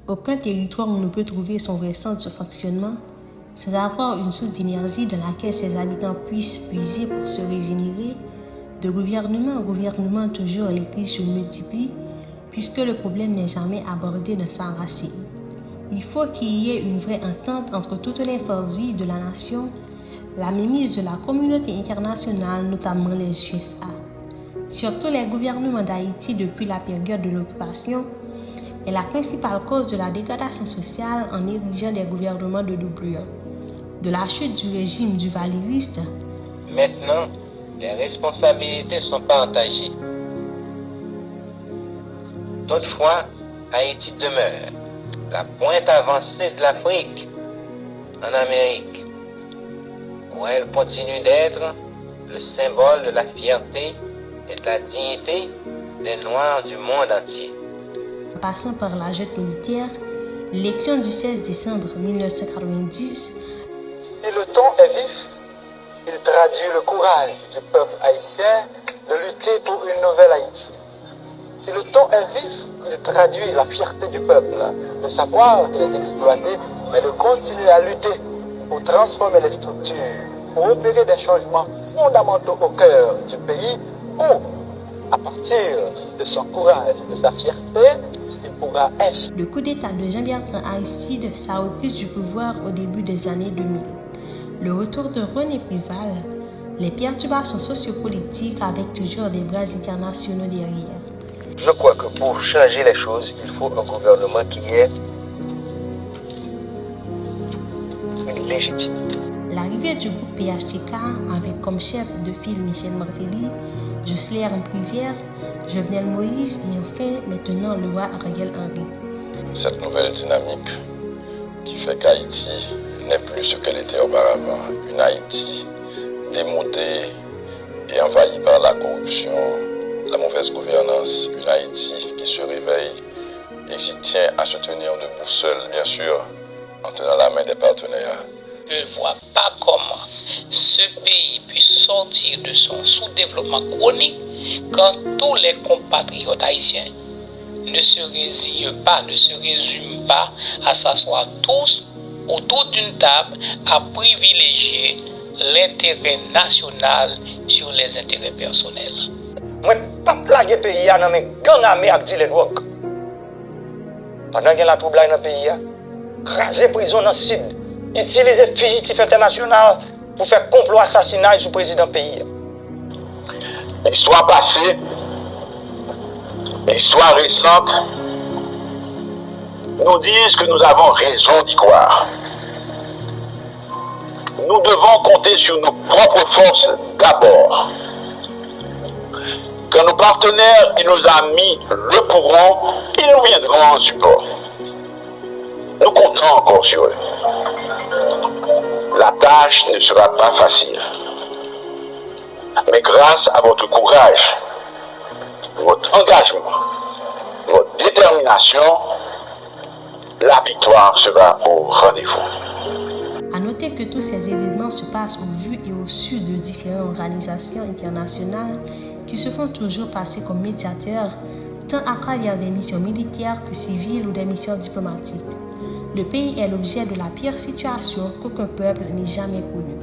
Aucun territoire ne peut trouver son vrai centre de fonctionnement sans avoir une source d'énergie dans laquelle ses habitants puissent puiser pour se régénérer. De gouvernement en gouvernement, toujours les crises se multiplient puisque le problème n'est jamais abordé dans sa racine. Il faut qu'il y ait une vraie entente entre toutes les forces vives de la nation, la mainmise de la communauté internationale, notamment les USA. Surtout les gouvernements d'Haïti depuis la période de l'occupation est la principale cause de la dégradation sociale en érigeant des gouvernements de doublure. De la chute du régime du valériste. Maintenant, les responsabilités sont partagées. Toutefois, Haïti demeure la pointe avancée de l'Afrique en Amérique, où elle continue d'être le symbole de la fierté et de la dignité des Noirs du monde entier. En passant par la junte militaire, l'élection du 16 décembre 1990. Si le temps est vif, il traduit le courage du peuple haïtien de lutter pour une nouvelle Haïti. Si le temps est vif, il traduit la fierté du peuple de savoir qu'il est exploité, mais de continuer à lutter pour transformer les structures, pour opérer des changements fondamentaux au cœur du pays, où, à partir de son courage, de sa fierté, il pourra être. Le coup d'État de Jean-Bertrand Aristide, sa reprise du pouvoir au début des années 2000. Le retour de René Préval, les perturbations sociopolitiques avec toujours des bras internationaux derrière. Je crois que pour changer les choses, il faut un gouvernement qui ait une légitimité. L'arrivée du groupe PHTK avec comme chef de file Michel Martelly, Jocelyn Privière, Jovenel Moïse et enfin maintenant le roi Ariel Henry. Cette nouvelle dynamique qui fait qu'Haïti n'est plus ce qu'elle était auparavant. Une Haïti démodée et envahie par la corruption, la mauvaise gouvernance. Une Haïti qui se réveille et qui tient à se tenir debout seule, bien sûr, en tenant la main des partenaires. Je ne vois pas comment ce pays puisse sortir de son sous-développement chronique quand tous les compatriotes haïtiens ne se résignent pas, ne se résument pas à s'asseoir tous autour d'une table à privilégier l'intérêt national sur les intérêts personnels. Moi, pas plaguer le pays dans mes gangs armés avec dealer de drogue. Pendant qu'il y a la trouble dans le pays, raser prison dans le sud, utiliser fugitifs internationaux pour faire complot assassinat sur le président du pays. L'histoire passée, l'histoire récente nous disent que nous avons raison d'y croire. Nous devons compter sur nos propres forces d'abord. Quand nos partenaires et nos amis le pourront, ils nous viendront en support. Nous comptons encore sur eux. La tâche ne sera pas facile. Mais grâce à votre courage, votre engagement, votre détermination, la victoire sera au rendez-vous. À noter que tous ces événements se passent au vu et au su de différentes organisations internationales qui se font toujours passer comme médiateurs, tant à travers des missions militaires que civiles ou des missions diplomatiques. Le pays est l'objet de la pire situation qu'aucun peuple n'ait jamais connue.